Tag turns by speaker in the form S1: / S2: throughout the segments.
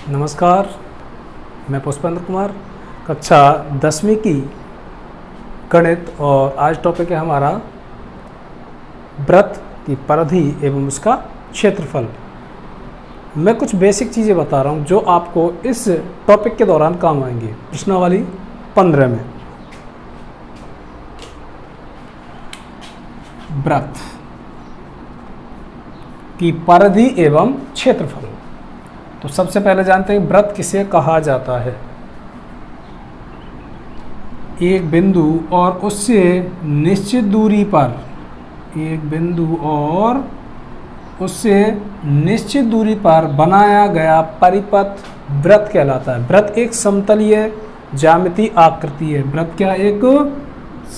S1: नमस्कार, मैं पुष्पेंद्र कुमार, कक्षा 10वीं की गणित। और आज टॉपिक है हमारा वृत्त की परिधि एवं उसका क्षेत्रफल। मैं कुछ बेसिक चीज़ें बता रहा हूँ जो आपको इस टॉपिक के दौरान काम आएंगी। प्रश्नावली 15 में वृत्त की परिधि एवं क्षेत्रफल। तो सबसे पहले जानते हैं वृत्त किसे कहा जाता है। एक बिंदु और उससे निश्चित दूरी पर, एक बिंदु और उससे निश्चित दूरी पर बनाया गया परिपथ वृत्त कहलाता है। वृत्त एक समतलीय ज्यामितीय आकृति है। वृत्त क्या एक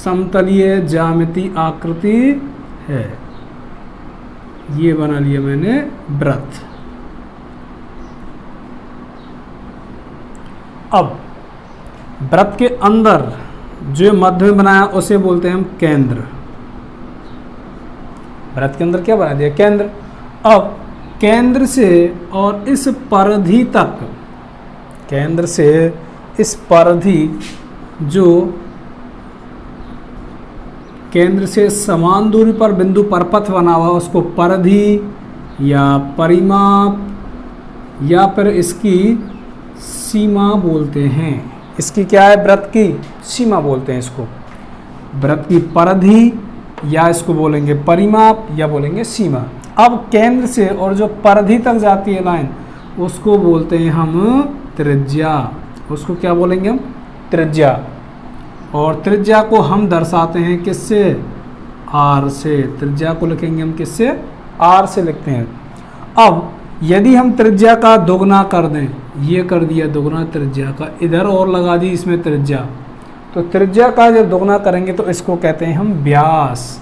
S1: समतलीय ज्यामितीय आकृति है। ये बना लिया मैंने वृत्त। अब वृत्त के अंदर जो मध्य में बनाया उसे बोलते हैं हम केंद्र। वृत्त के अंदर क्या बना दिया? केंद्र। अब केंद्र से और इस परिधि तक, केंद्र से इस परिधि, जो केंद्र से समान दूरी पर बिंदु परपथ बना हुआ उसको परिधि या परिमाप या फिर इसकी सीमा बोलते हैं। इसकी क्या है? वृत्त की सीमा बोलते हैं इसको। वृत्त की परिधि या इसको बोलेंगे परिमाप या बोलेंगे सीमा। अब केंद्र से और जो परिधि तक जाती है लाइन उसको बोलते हैं हम त्रिज्या। उसको क्या बोलेंगे हम? त्रिज्या। और त्रिज्या को हम दर्शाते हैं किससे? आर से। त्रिज्या को लिखेंगे हम किससे? आर से लिखते हैं। अब यदि हम त्रिज्या का दोगुना कर दें, ये कर दिया दोगुना त्रिज्या का, इधर और लगा दी इसमें त्रिज्या, तो त्रिज्या का जब दोगुना करेंगे तो इसको कहते हैं हम व्यास।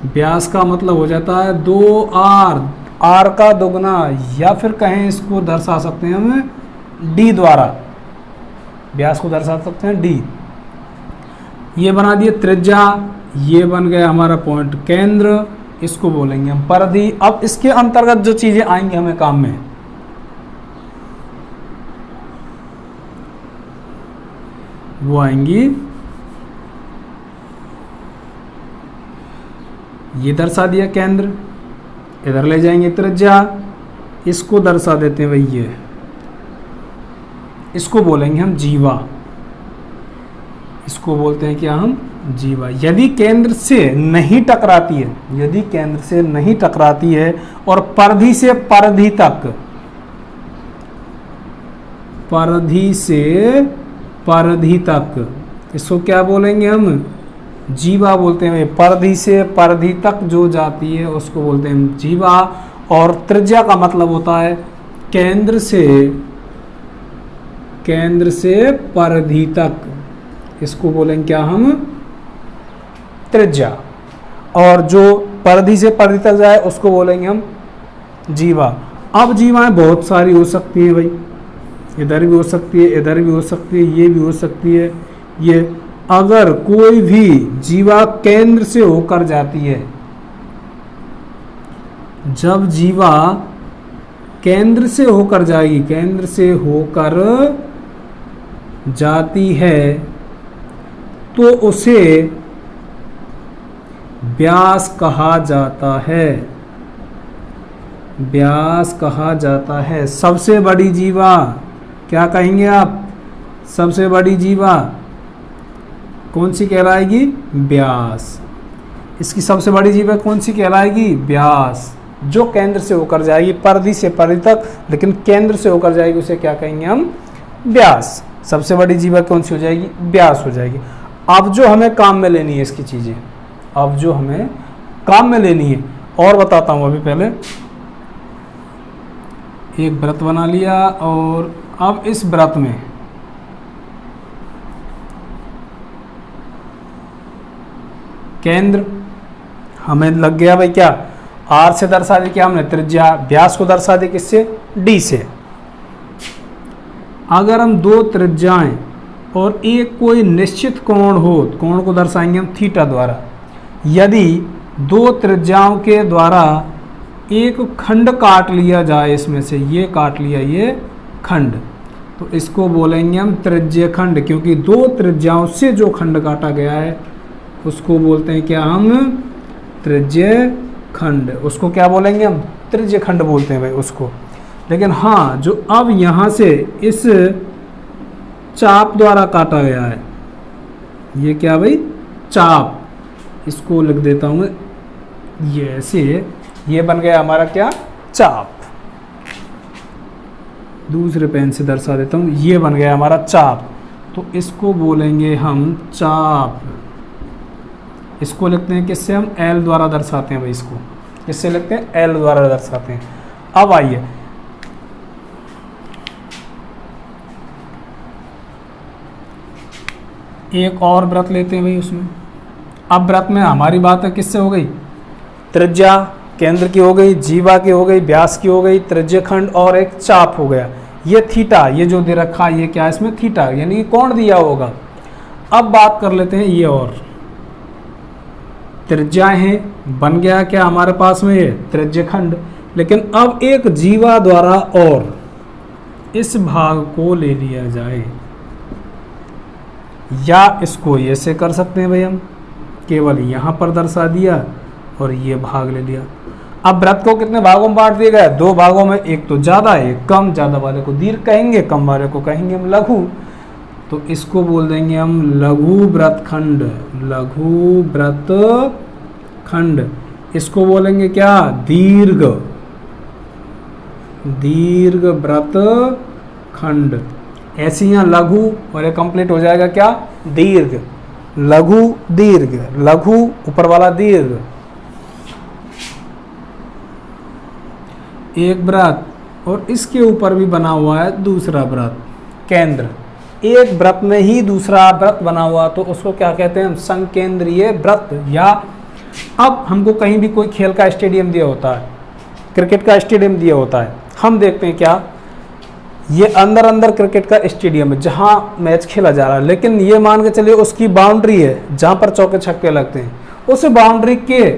S1: व्यास का मतलब हो जाता है 2r, r का दोगुना, या फिर कहें इसको दर्शा सकते हैं हम d द्वारा। व्यास को दर्शा सकते हैं d। ये बना दिए त्रिज्या, ये बन गया हमारा पॉइंट केंद्र, इसको बोलेंगे हम परिधि। अब इसके अंतर्गत जो चीजें आएंगी हमें काम में, वो आएंगी, ये दर्शा दिया केंद्र, इधर ले जाएंगे त्रिज्या, इसको दर्शा देते हैं भाई ये, इसको बोलेंगे हम जीवा। इसको बोलते हैं क्या हम? जीवा। यदि केंद्र से नहीं टकराती है, यदि केंद्र से नहीं टकराती है और परिधि से परिधि तक, परिधि से परिधि तक, इसको क्या बोलेंगे हम? जीवा बोलते हैं। परिधि से परिधि तक जो जाती है उसको बोलते हैं हम जीवा। और त्रिज्या का मतलब होता है केंद्र से परिधि तक, इसको बोलेंगे क्या हम? त्रिज्या। और जो परिधि से परिधि तक जाए उसको बोलेंगे हम जीवा। अब जीवाएं बहुत सारी हो सकती हैं भाई, इधर भी हो सकती है, इधर भी हो सकती है, ये भी हो सकती है, ये। अगर कोई भी जीवा केंद्र से होकर जाती है, जब जीवा केंद्र से होकर जाएगी, केंद्र से होकर जाती है, तो उसे व्यास कहा जाता है। व्यास कहा जाता है। सबसे बड़ी जीवा क्या कहेंगे आप? सबसे बड़ी जीवा कौन सी कहलाएगी? व्यास। इसकी सबसे बड़ी जीवा कौन सी कहलाएगी? व्यास। जो केंद्र से होकर जाएगी, परिधि से परिधि तक, लेकिन केंद्र से होकर जाएगी, उसे क्या कहेंगे हम? व्यास। सबसे बड़ी जीवा कौन सी हो जाएगी? व्यास हो जाएगी। अब जो हमें काम में लेनी है इसकी चीजें, अब जो हमें काम में लेनी है, और बताता हूं। अभी पहले एक वृत्त बना लिया, और अब इस वृत्त में केंद्र हमें लग गया भाई क्या? आर से दर्शा दी क्या हमने? त्रिज्या। व्यास को दर्शा दी किससे? डी से। अगर हम दो त्रिज्याएं और एक कोई निश्चित कोण हो, कोण को दर्शाएंगे हम थीटा द्वारा। यदि दो त्रिज्याओं के द्वारा एक खंड काट लिया जाए, इसमें से ये काट लिया ये खंड, तो इसको बोलेंगे हम त्रिज्य खंड, क्योंकि दो त्रिज्याओं से जो खंड काटा गया है उसको बोलते हैं क्या हम, त्रिज्य खंड। उसको क्या बोलेंगे हम, त्रिज्य खंड बोलते हैं भाई उसको। लेकिन हाँ, जो अब यहाँ से इस चाप द्वारा काटा गया है, ये क्या भाई, चाप, इसको लिख देता हूँ ये ऐसे, ये बन गया हमारा क्या, चाप। दूसरे पेन से दर्शा देता हूँ, ये बन गया हमारा चाप, तो इसको बोलेंगे हम चाप। इसको लिखते हैं किससे, हम एल द्वारा दर्शाते हैं भाई, इसको किससे लिखते हैं, एल द्वारा दर्शाते हैं। अब आइए एक और व्रत लेते हैं भाई उसमें। अब व्रत में हमारी बात है किससे हो गई, त्रिज्या केंद्र की हो गई, जीवा की हो गई, व्यास की हो गई, त्रिज्य खंड और एक चाप हो गया। ये थीटा, ये जो दे रखा है ये क्या है, इसमें थीटा यानी कि कोण दिया होगा। अब बात कर लेते हैं ये, और त्रिज्याएं हैं, बन गया क्या हमारे पास में ये त्रिज्य खंड। लेकिन अब एक जीवा द्वारा और इस भाग को ले लिया जाए, या इसको ये से कर सकते हैं भाई हम, केवल यहाँ पर दर्शा दिया और ये भाग ले लिया। अब व्रत को कितने भागों में बांट दिया गया, दो भागों में, एक तो ज़्यादा है एक कम, ज़्यादा वाले को दीर्घ कहेंगे, कम वाले को कहेंगे हम लघु। तो इसको बोल देंगे हम लघु व्रत खंड, लघु व्रत खंड। इसको बोलेंगे क्या, दीर्घ, दीर्घ व्रत खंड। ऐसे यहाँ लघु और ये कंप्लीट हो जाएगा क्या, दीर्घ, लघु दीर्घ, लघु ऊपर वाला दीर्घ। एक व्रत और इसके ऊपर भी बना हुआ है दूसरा व्रत, केंद्र। एक व्रत में ही दूसरा व्रत बना हुआ, तो उसको क्या कहते हैं हम, संकेंद्रीय व्रत। या अब हमको कहीं भी कोई खेल का स्टेडियम दिया होता है, क्रिकेट का स्टेडियम दिया होता है, हम देखते हैं क्या, ये अंदर अंदर क्रिकेट का स्टेडियम है जहाँ मैच खेला जा रहा है, लेकिन ये मान के चलिए उसकी बाउंड्री है जहाँ पर चौके छक्के लगते हैं, उस बाउंड्री के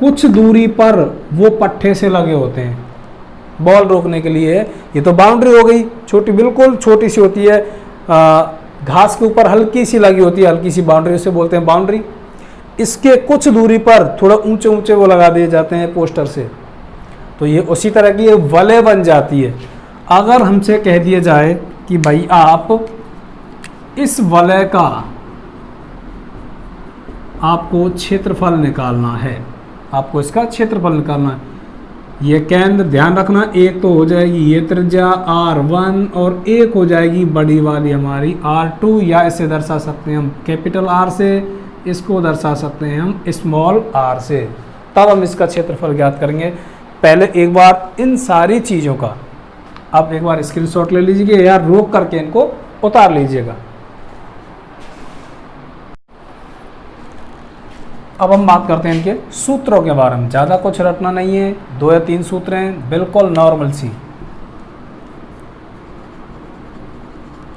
S1: कुछ दूरी पर वो पट्टे से लगे होते हैं बॉल रोकने के लिए। ये तो बाउंड्री हो गई, छोटी, बिल्कुल छोटी सी होती है, घास के ऊपर हल्की सी लगी होती है, हल्की सी बाउंड्री, उसे बोलते हैं बाउंड्री। इसके कुछ दूरी पर थोड़ा ऊंचे ऊंचे वो लगा दिए जाते हैं पोस्टर से, तो ये उसी तरह की ये वलय बन जाती है। अगर हमसे कह दिया जाए कि भाई आप इस वलय का आपको क्षेत्रफल निकालना है, आपको इसका क्षेत्रफल निकालना है, ये केंद्र ध्यान रखना, एक तो हो जाएगी ये त्रिज्या R1 और एक हो जाएगी बड़ी वाली हमारी R2, या इसे दर्शा सकते हैं हम कैपिटल R से, इसको दर्शा सकते हैं हम स्मॉल r से। तब हम इसका क्षेत्रफल ज्ञात करेंगे। पहले एक बार इन सारी चीज़ों का आप एक बार स्क्रीनशॉट ले लीजिएगा या रोक करके इनको उतार लीजिएगा। अब हम बात करते हैं इनके सूत्रों के बारे में। ज़्यादा कुछ रटना नहीं है, 2 या 3 सूत्र हैं, बिल्कुल नॉर्मल सी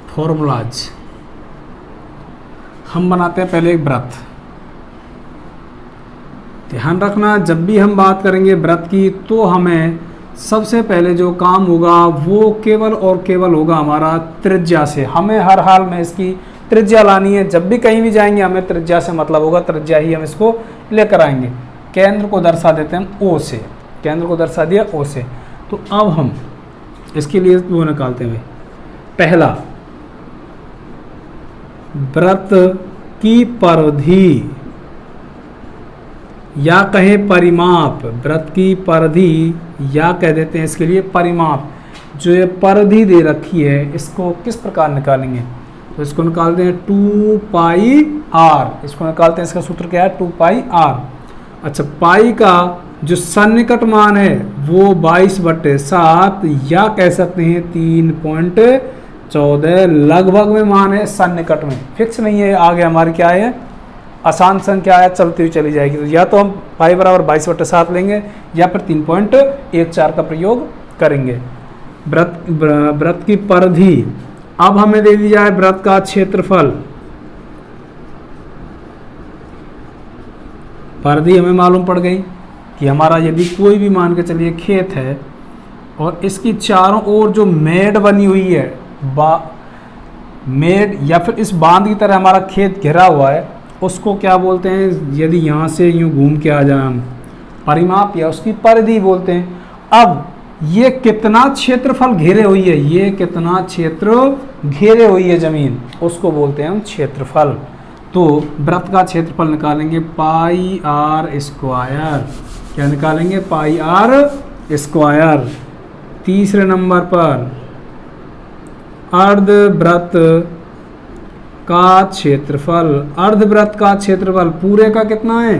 S1: फॉर्मूलाज। हम बनाते हैं पहले एक व्रत। ध्यान रखना, जब भी हम बात करेंगे व्रत की तो हमें सबसे पहले जो काम होगा वो केवल और केवल होगा हमारा त्रिज्या से। हमें हर हाल में इसकी त्रिज्या लानी है। जब भी कहीं भी जाएंगे हमें त्रिज्या से मतलब होगा, त्रिज्या ही हम इसको लेकर आएंगे। केंद्र को दर्शा देते हैं हम O से, केंद्र को दर्शा दिया O से। तो अब हम इसके लिए वो निकालते हैं भाई। पहला, व्रत की परिधि या कहे परिमाप, व्रत की परिधि या कह देते हैं इसके लिए परिमाप। जो ये परिधि दे रखी है इसको किस प्रकार निकालेंगे, तो इसको निकालते हैं 2 पाई r। इसको निकालते हैं, इसका सूत्र क्या है 2 पाई r। अच्छा, पाई का जो सन्निकट मान है वो 22/7 या कह सकते हैं 3.14 लगभग में मान है, सन्निकट में, फिक्स नहीं है। आगे हमारी क्या है, आसान संख्या है, चलती हुई चली जाएगी। तो या तो हम पाई बराबर 22/7 लेंगे या फिर 3.14 का प्रयोग करेंगे। व्रत की परिधि। अब हमें दे दी जाए व्रत का क्षेत्रफल। परिधि हमें मालूम पड़ गई, कि हमारा यदि कोई भी मान के चलिए खेत है और इसकी चारों ओर जो मेड़ बनी हुई है, मेड़ या फिर इस बांध की तरह हमारा खेत घिरा हुआ है, उसको क्या बोलते हैं? यदि यहाँ से यूँ घूम के आ जाए हम, परिमाप या उसकी परिधि बोलते हैं। अब ये कितना क्षेत्रफल घेरे हुई है, ये कितना क्षेत्र घेरे हुई है जमीन, उसको बोलते हैं हम क्षेत्रफल। तो वृत्त का क्षेत्रफल निकालेंगे पाई आर स्क्वायर। क्या निकालेंगे? Pi R square. तीसरे नंबर पर अर्धवृत्त का क्षेत्रफल। अर्धवृत्त का क्षेत्रफल पूरे का कितना है?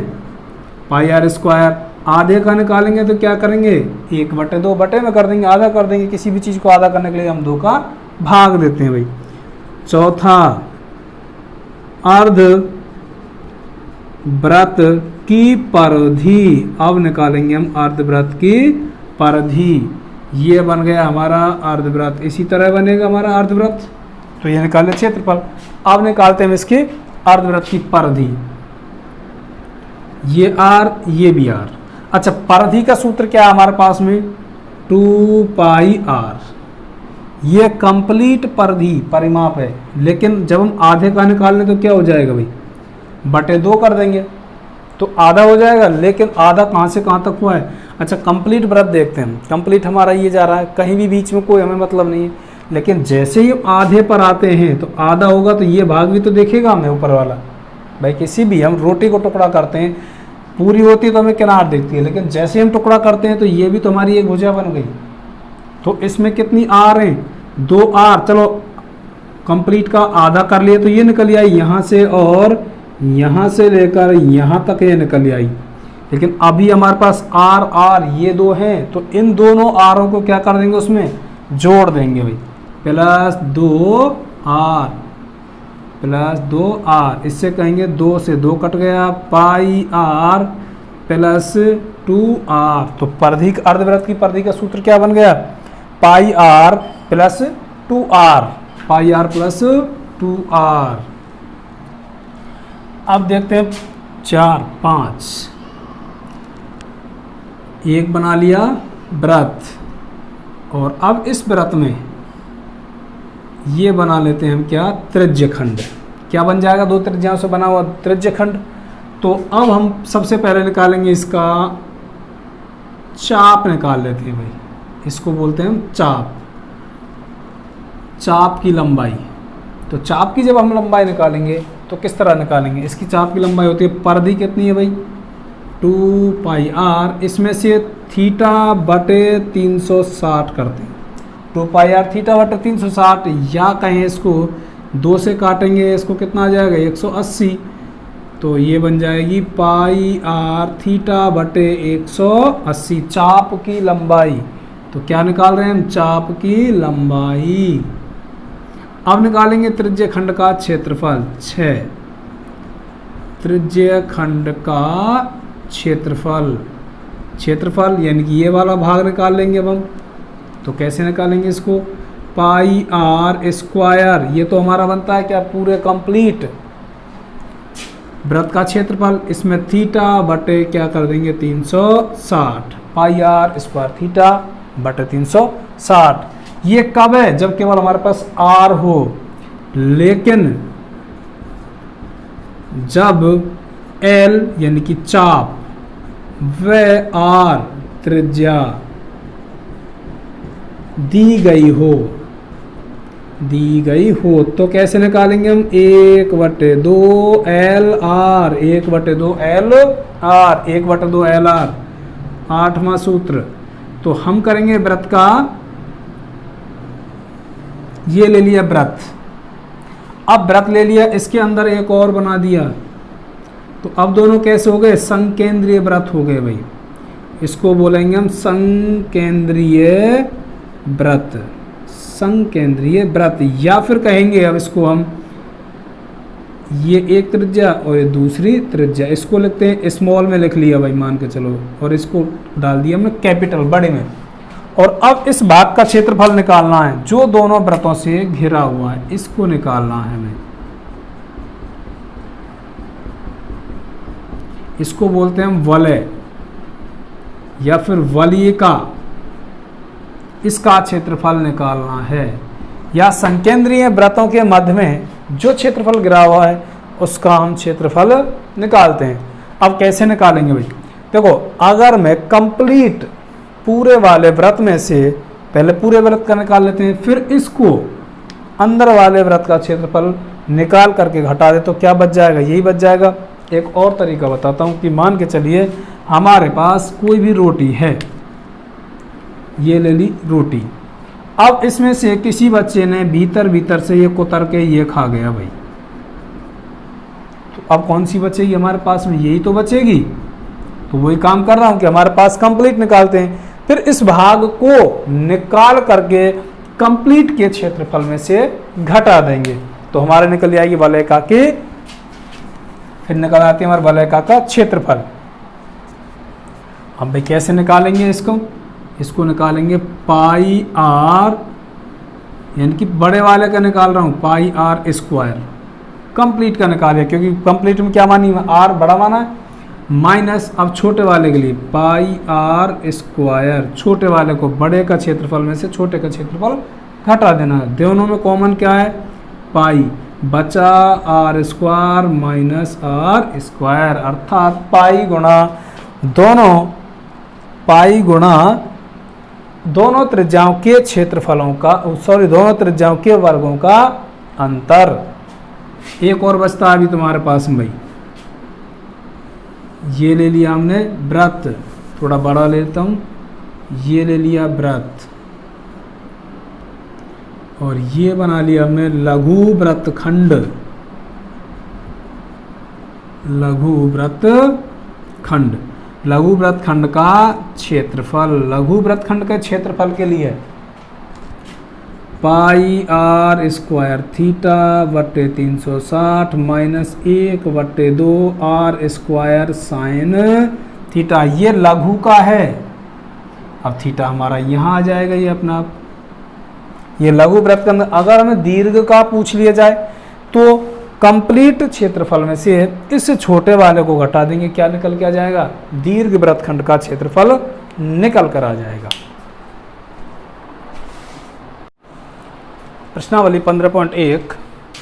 S1: पाई आर स्क्वायर। आधे का निकालेंगे तो क्या करेंगे? 1/2 बटे में कर देंगे, आधा कर देंगे। किसी भी चीज़ को आधा करने के लिए हम 2 का भाग देते हैं भाई। चौथा, अर्धवृत्त की परिधि। अब निकालेंगे हम अर्धवृत्त की परिधि। ये बन गया हमारा अर्धवृत्त। इसी तरह बनेगा हमारा अर्धवृत्त। तो ये निकाले क्षेत्रफल। अब निकालते हैं इसके अर्धवृत्त की परिधि। ये आर, ये भी आर। अच्छा, परिधि का सूत्र क्या है हमारे पास में? 2 पाई आर। ये कंप्लीट परिधि परिमाप है, लेकिन जब हम आधे का निकाल लें तो क्या हो जाएगा भाई? बटे 2 कर देंगे तो आधा हो जाएगा। लेकिन आधा कहाँ से कहाँ तक हुआ है? अच्छा, कंप्लीट वृत्त देखते हैं। कंप्लीट हमारा ये जा रहा है, कहीं भी बीच में कोई हमें मतलब नहीं है। लेकिन जैसे ही आधे पर आते हैं तो आधा होगा तो ये भाग भी तो देखेगा हमें ऊपर वाला। भाई किसी भी हम रोटी को टुकड़ा करते हैं, पूरी होती है तो हमें किनार दिखती है, लेकिन जैसे हम टुकड़ा करते हैं तो ये भी तो हमारी एक भुजा बन गई। तो इसमें कितनी आर हैं? 2 आर। चलो कंप्लीट का आधा कर लिए तो ये निकल आई यहाँ से, और यहाँ से लेकर यहाँ तक ये निकल आई। लेकिन अभी हमारे पास आर आर ये 2 हैं, तो इन दोनों आरों को क्या कर देंगे? उसमें जोड़ देंगे भाई। +2 आर +2 इससे कहेंगे 2 से 2 कट गया, पाई आर +2 आर। तो परिधि, अर्धवृत्त की परिधि का सूत्र क्या बन गया? Pi r +2 r. Pi r +2 r. अब देखते हैं 4, 5। एक बना लिया वृत्त, और अब इस वृत्त में ये बना लेते हैं हम क्या? त्रिज्यखंड। क्या बन जाएगा? 2 त्रिज्याओं से बना हुआ त्रिज्यखंड। तो अब हम सबसे पहले निकालेंगे इसका चाप निकाल लेते हैं भाई। इसको बोलते हैं हम चाप। चाप की लंबाई। तो चाप की जब हम लंबाई निकालेंगे तो किस तरह निकालेंगे? इसकी चाप की लंबाई होती है, परिधि कितनी है भाई? 2 पाई आर। इसमें से थीटा बटे 360 करते हैं। 2 पाई आर थीटा बटे 360, या कहें इसको 2 से काटेंगे, इसको कितना आ जाएगा? 180। तो ये बन जाएगी पाई आर थीटा बटे 180 चाप की लंबाई। तो क्या निकाल रहे हैं हम? चाप की लंबाई। अब निकालेंगे त्रिज्यखंड का क्षेत्रफल। 6 त्रिज्यखंड का क्षेत्रफल। क्षेत्रफल यानी कि ये वाला भाग निकाल लेंगे अब हम। तो कैसे निकालेंगे इसको? पाई आर स्क्वायर। ये तो हमारा बनता है क्या? पूरे कंप्लीट वृत्त का क्षेत्रफल। इसमें थीटा बटे क्या कर देंगे? 360। पाई आर स्क्वायर थीटा बटे 360। ये कब है? जब केवल हमारे पास आर हो। लेकिन जब एल यानी कि चाप व आर त्रिज्या दी गई हो तो कैसे निकालेंगे हम? 1/2 L R. 1/2 L R. 1/2 L R. 8वां सूत्र। तो हम करेंगे वृत्त का, ये ले लिया वृत्त। अब वृत्त ले लिया, इसके अंदर एक और बना दिया। तो अब दोनों कैसे हो गए? संकेंद्रीय वृत्त हो गए भाई। इसको बोलेंगे हम संकेंद्रीय वृत्त। संकेंद्रीय वृत्त, या फिर कहेंगे अब इसको हम, ये एक त्रिज्या और ये दूसरी त्रिज्या। इसको लिखते हैं, स्मॉल में लिख लिया भाई मान के चलो, और इसको डाल दिया हमने कैपिटल बड़े में। और अब इस भाग का क्षेत्रफल निकालना है जो दोनों वृत्तों से घिरा हुआ है, इसको निकालना है हमें। इसको बोलते हैं हम वलय। या फिर वलय का, इसका क्षेत्रफल निकालना है, या संकेंद्रीय वृत्तों के मध्य में जो क्षेत्रफल गिरा हुआ है उसका हम क्षेत्रफल निकालते हैं। अब कैसे निकालेंगे भाई? देखो, अगर मैं कंप्लीट पूरे वाले वृत्त में से पहले पूरे वृत्त का निकाल लेते हैं, फिर इसको अंदर वाले वृत्त का क्षेत्रफल निकाल करके घटा दे तो क्या बच जाएगा? यही बच जाएगा। एक और तरीका बताता हूँ कि मान के चलिए हमारे पास कोई भी रोटी है, ये ले ली रोटी। अब इसमें से किसी बच्चे ने भीतर से ये कुतर के ये खा गया भाई, तो अब कौन सी बचेगी हमारे पास में? यही तो बचेगी। तो वही काम कर रहा हूं कि हमारे पास कंप्लीट निकालते हैं, फिर इस भाग को निकाल करके कंप्लीट के क्षेत्रफल में से घटा देंगे तो हमारे निकल जाएगी वलयिका की, फिर निकल आती है हमारे वलयिका का क्षेत्रफल। अब भाई कैसे निकालेंगे इसको? इसको निकालेंगे पाई आर, यानी कि बड़े वाले का निकाल रहा हूं, पाई आर स्क्वायर। कंप्लीट का निकालिए क्योंकि कंप्लीट में क्या मानी? आर बड़ा माना है, माइनस अब छोटे वाले के लिए पाई आर स्क्वायर, छोटे वाले को बड़े का क्षेत्रफल में से छोटे का क्षेत्रफल घटा देना है। दोनों में कॉमन क्या है? पाई, बचा R square minus R square, अर्थात पाई गुणा दोनों त्रिज्याओं के क्षेत्रफलों का, दोनों त्रिज्याओं के वर्गों का अंतर। एक और बचता अभी तुम्हारे पास में भाई, ये ले लिया हमने वृत्त, थोड़ा बड़ा लेता हूं, ये ले लिया वृत्त और ये बना लिया हमने लघु वृत्तखंड। लघु वृत्तखंड का क्षेत्रफल, लघु वृत्तखंड के क्षेत्रफल के लिए पाई आर स्क्वायर थीटा बट्टे 360 minus 1/2 R square sine theta. ये लघु का है। अब थीटा हमारा यहाँ आ जाएगा, ये अपना ये लघु वृत्तखंड। अगर हमें दीर्घ का पूछ लिया जाए तो कंप्लीट क्षेत्रफल में से इस छोटे वाले को घटा देंगे, क्या निकल के आ जाएगा? दीर्घ वृत्तखंड का क्षेत्रफल निकल कर आ जाएगा। प्रश्नावली 15.1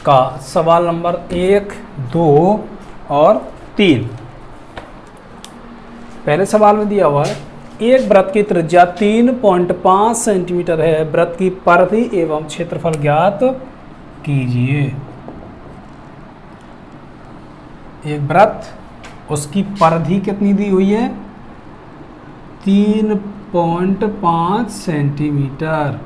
S1: का सवाल नंबर 1, 2 और 3। पहले सवाल में दिया हुआ है एक वृत्त की त्रिज्या 3.5 सेंटीमीटर है, वृत्त की परिधि एवं क्षेत्रफल ज्ञात कीजिए। एक वृत्त, उसकी परिधि कितनी दी हुई है? 3.5 सेंटीमीटर।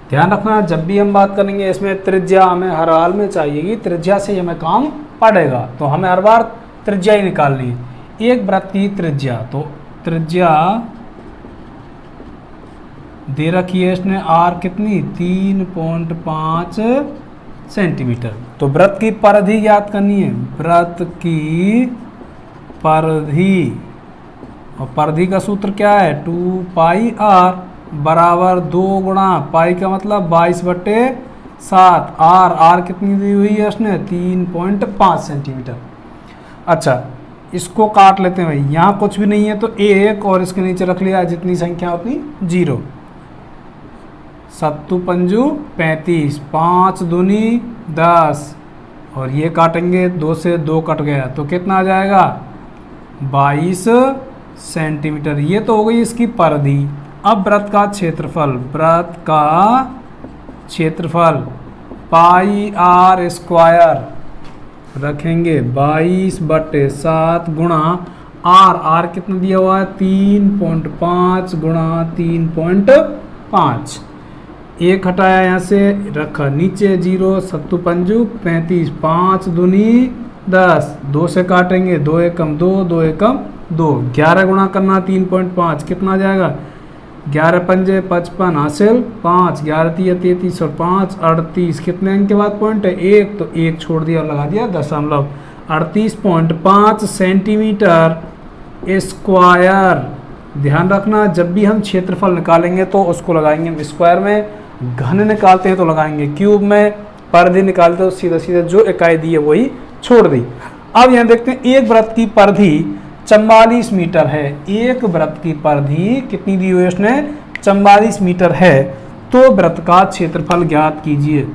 S1: ध्यान रखना, जब भी हम बात करेंगे इसमें त्रिज्या हमें हर हाल में चाहिएगी, त्रिज्या से हमें काम पड़ेगा, तो हमें हर बार त्रिज्या ही निकालनी है। एक वृत्त की त्रिज्या, तो त्रिज्या दे रखी है इसने आर कितनी? 3.5 सेंटीमीटर। तो वृत्त की परिधि ज्ञात करनी है, वृत्त की परिधि, और परिधि का सूत्र क्या है? 2 पाई आर बराबर 2 गुणा पाई का मतलब 22/7, आर कितनी दी हुई है उसने? 3.5 सेंटीमीटर। अच्छा, इसको काट लेते हैं भाई, यहाँ कुछ भी नहीं है तो 1 और इसके नीचे रख लिया, जितनी संख्या उतनी 0। 7 पंजू 35, 5 दूनी 10, और ये काटेंगे 2 से 2 कट गया तो कितना आ जाएगा? 22 सेंटीमीटर। ये तो हो गई इसकी परिधि। अब वृत्त का क्षेत्रफल पाई आर स्क्वायर रखेंगे 22/7 गुणा आर कितना दिया हुआ है? 3.5 गुणा 3.5। 1 हटाया यहाँ से, रखा नीचे 0, 7 पंजू 35, 5 दूनी 10, 2 से काटेंगे, 2 एकम 2, 2 एकम 2, 11 गुणा करना 3.5, कितना आ जाएगा? 11 पंजे 55 हासिल 5, 11 तिया 33 और 5 38। कितने अंक के बाद पॉइंट है? 1, तो 1 छोड़ दिया और लगा दिया दशमलव। 38.5 सेंटीमीटर स्क्वायर। ध्यान रखना, जब भी हम क्षेत्रफल निकालेंगे तो उसको लगाएंगे स्क्वायर में, घन निकालते हैं तो लगाएंगे क्यूब में, परिधि निकालते तो सीधा सीधा जो इकाई दी है वही छोड़ दी। अब यहाँ देखते हैं एक वृत्त की परिधि 44 मीटर है। एक वृत्त की परिधि कितनी दी हुई है उसने, 44 मीटर है। तो वृत्त का क्षेत्रफल ज्ञात कीजिए।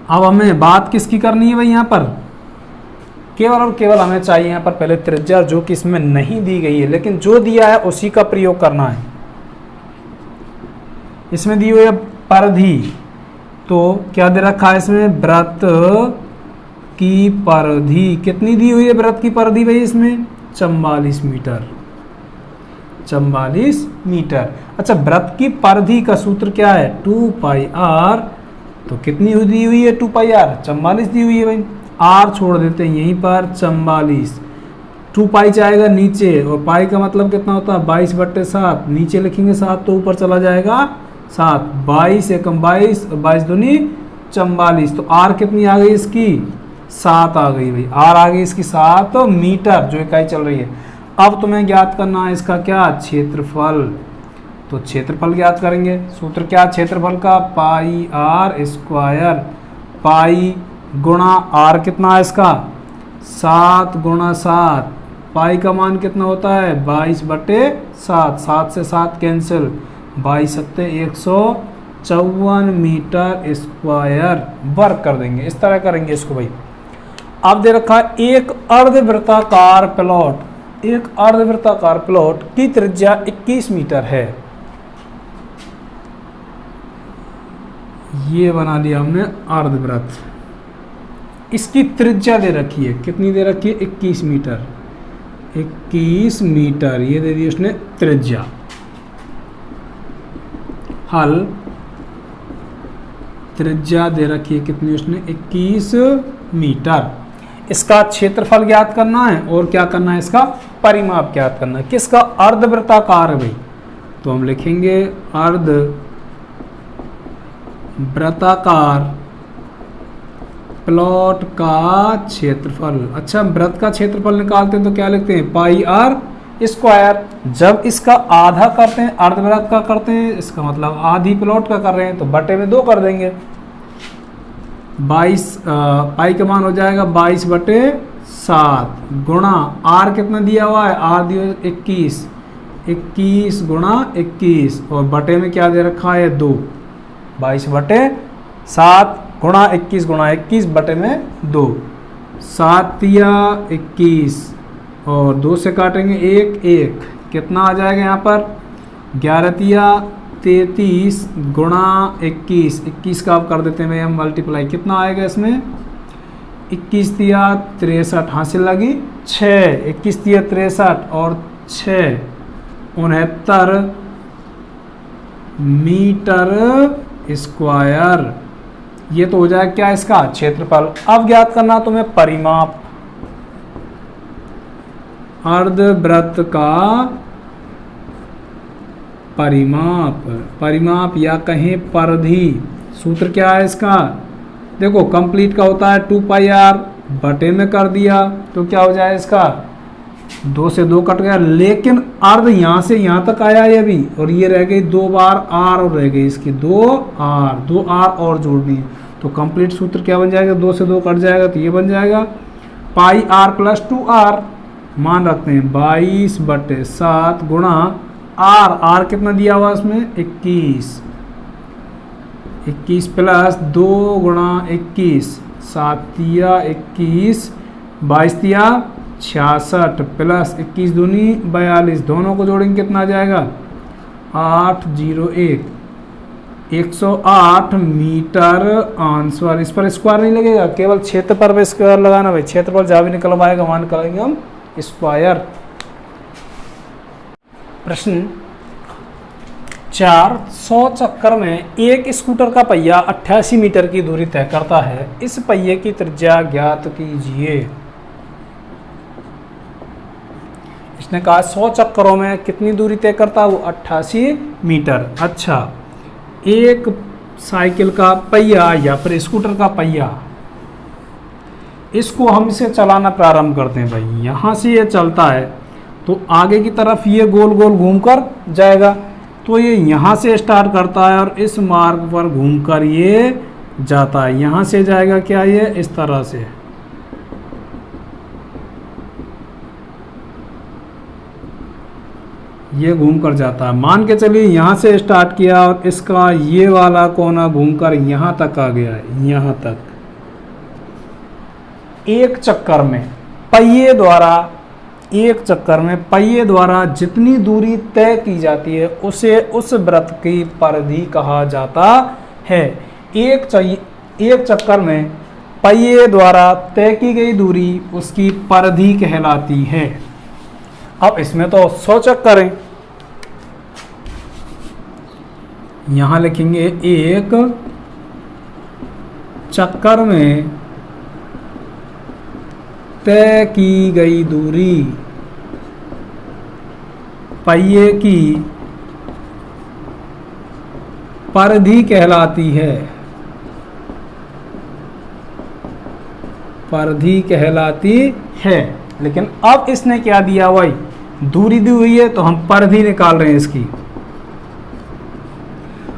S1: अब हमें बात किसकी करनी है भाई, यहाँ पर केवल और केवल हमें चाहिए यहाँ पर पहले त्रिज्या, जो कि इसमें नहीं दी गई है, लेकिन जो दिया है उसी का प्रयोग करना है। इसमें दी हुई है परिधि, तो क्या दे रखा है इसमें, वृत्त की परिधि कितनी दी हुई है, वृत्त की परिधि भाई इसमें 44 मीटर, 44 मीटर। अच्छा, वृत्त की परिधि का सूत्र क्या है, 2 पाई आर, तो कितनी दी हुई है 2 पाई आर, 44 दी हुई है भाई। आर छोड़ देते हैं यहीं पर, 44, 2 पाई जाएगा नीचे, और पाई का मतलब कितना होता है 22/7, नीचे लिखेंगे 7 तो ऊपर चला जाएगा 7, 22 एकम 22 और 22 दूनी 44। तो आर कितनी आ गई इसकी, 7 आ गई भाई, आर आ गई इसकी 7 मीटर, जो इकाई चल रही है। अब तुम्हें ज्ञात करना है इसका क्या, क्षेत्रफल। तो क्षेत्रफल ज्ञात करेंगे, सूत्र क्या क्षेत्रफल का, पाई आर स्क्वायर, पाई गुणा आर कितना है इसका 7 गुणा 7, पाई का मान कितना होता है 22/7, 7 से 7 कैंसिल, 22 सत्ते 154 मीटर स्क्वायर वर्ग कर देंगे। इस तरह करेंगे इसको भाई। अब दे रखा है एक अर्धवृत्ताकार प्लॉट, एक अर्धवृत्ताकार प्लॉट की त्रिज्या 21 मीटर है। ये बना लिया हमने अर्धवृत्त, इसकी त्रिज्या दे रखी है, कितनी दे रखी है 21 मीटर, 21 मीटर ये दे दी उसने त्रिज्या। हल, त्रिज्या दे रखी है कितनी उसने 21 मीटर। इसका क्षेत्रफल ज्ञात करना है और क्या करना है, इसका परिमाप ज्ञात करना है। किसका, अर्धवृत्ताकार है भाई, तो हम लिखेंगे अर्धवृत्ताकार प्लॉट का क्षेत्रफल। अच्छा, वृत्त का क्षेत्रफल निकालते हैं तो क्या लिखते हैं, पाई आर स्क्वायर। जब इसका आधा करते हैं, अर्धवृत्त का करते हैं, इसका मतलब आधी प्लॉट का कर रहे हैं, तो बटे में 2 कर देंगे। 22 पाई का मान हो जाएगा 22/7 गुणा आर कितना दिया हुआ है, आर दिया 21, 21 गुणा 21, और बटे में क्या दे रखा है 2, 22/7 गुणा 21 बटे में 2, 7 या 21 और 2 से काटेंगे 1 1, कितना आ जाएगा यहाँ पर 11 या 33 गुणा 21, 21 का आप कर देते हैं हम मल्टीप्लाई, कितना आएगा इसमें 21 या 63 हासिल लगी 6, 21 या 63 और 6 69 मीटर स्क्वायर। ये तो हो जाए क्या इसका क्षेत्रफल। अब ज्ञात करना तुम्हें परिमाप, अर्धवृत्त का परिमाप, परिमाप या कहें परिधि। सूत्र क्या है इसका, देखो कंप्लीट का होता है 2 पाई आर, बटे में कर दिया तो क्या हो जाए इसका 2 से 2 कट गया, लेकिन अर्ध यहाँ से यहाँ तक आया है अभी, और ये रह गई 2 बार आर और रह गई इसकी 2 आर और जोड़नी है, तो कंप्लीट सूत्र क्या बन जाएगा 2 से 2 कट जाएगा तो ये बन जाएगा पाई आर प्लस 2 आर, मान रखते हैं 22/7 गुणा आर कितना दिया हुआ इसमें 21 प्लस 2 गुणा 21, 7 या 21, 22 या 66 प्लस 21 दूनी 42, दोनों को जोड़ेंगे कितना आ जाएगा 801, 108 मीटर आंसर। इस पर स्क्वायर नहीं लगेगा, केवल क्षेत्रफल पर स्क्वायर लगाना भाई, क्षेत्रफल जहाँ भी निकलवाएगा वहाँ निकालेंगे हम स्क्वायर। प्रश्न 4, 100 चक्कर में एक स्कूटर का पहिया 88 मीटर की दूरी तय करता है, इस पहिए की त्रिज्या ज्ञात कीजिए। इसने कहा 100 चक्करों में कितनी दूरी तय करता है वो 88 मीटर। अच्छा, एक साइकिल का पहिया या फिर स्कूटर का पहिया, इसको हम इसे चलाना प्रारंभ करते हैं भाई, यहाँ से ये चलता है तो आगे की तरफ ये गोल गोल घूमकर जाएगा, तो ये यहाँ से स्टार्ट करता है और इस मार्ग पर घूमकर ये जाता है, यहाँ से जाएगा क्या ये इस तरह से, ये घूम कर जाता है। मान के चलिए यहाँ से स्टार्ट किया और इसका ये वाला कोना घूमकर यहाँ तक आ गया है, यहाँ तक। एक चक्कर में पहिए द्वारा जितनी दूरी तय की जाती है उसे उस वृत्त की परिधि कहा जाता है। एक चक्कर में पहिए द्वारा तय की गई दूरी उसकी परिधि कहलाती है। अब इसमें तो 100 चक्कर हैं, यहां लिखेंगे एक चक्कर में तय की गई दूरी पहिए की परिधि कहलाती है। परिधि कहलाती है। लेकिन अब इसने क्या दिया भाई, दूरी दी हुई है तो हम परिधि निकाल रहे हैं इसकी।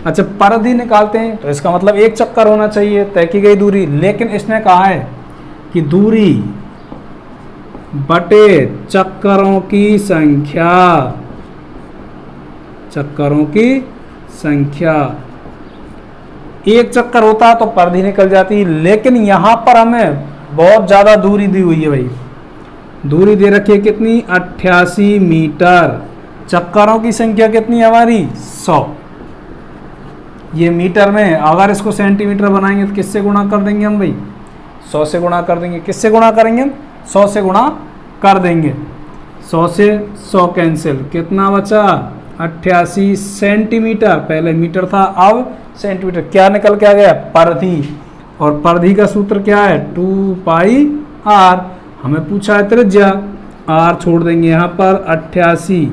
S1: अच्छा, परिधि निकालते हैं तो इसका मतलब एक चक्कर होना चाहिए तय की गई दूरी, लेकिन इसने कहा है कि दूरी बटे चक्करों की संख्या। एक चक्कर होता तो परिधि निकल जाती, लेकिन यहां पर हमें बहुत ज्यादा दूरी दी हुई है भाई। दूरी दे रखी है कितनी, 88 मीटर। चक्करों की संख्या कितनी है हमारी, 100। ये मीटर में, अगर इसको सेंटीमीटर बनाएंगे तो किससे गुणा कर देंगे हम भाई, 100 से गुणा कर देंगे। किससे गुणा करेंगे हम, 100 से गुणा कर देंगे। 100 से 100 कैंसिल, कितना बचा, 88 सेंटीमीटर। पहले मीटर था, अब सेंटीमीटर। क्या निकल के आ गया, परिधि। और परिधि का सूत्र क्या है, 2 पाई r। हमें पूछा है त्रिज्या, r छोड़ देंगे यहाँ पर, 88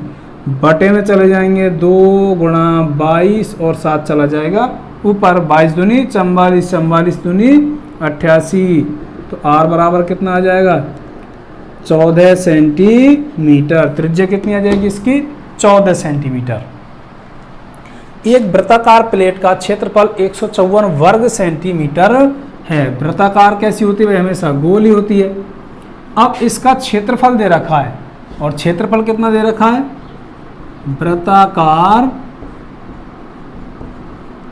S1: बटे में चले जाएंगे 2 गुणा 22 और 7 चला जाएगा ऊपर, 22 दूनी 44, 44 दूनी 88। तो r बराबर कितना आ जाएगा, 14 सेंटीमीटर। त्रिज्या कितनी आ जाएगी इसकी, 14 सेंटीमीटर। एक वृत्ताकार प्लेट का क्षेत्रफल 154 वर्ग सेंटीमीटर है। वृत्ताकार कैसी होती है, हमेशा गोल ही होती है। अब इसका क्षेत्रफल दे रखा है, और क्षेत्रफल कितना दे रखा है, वृत्ताकार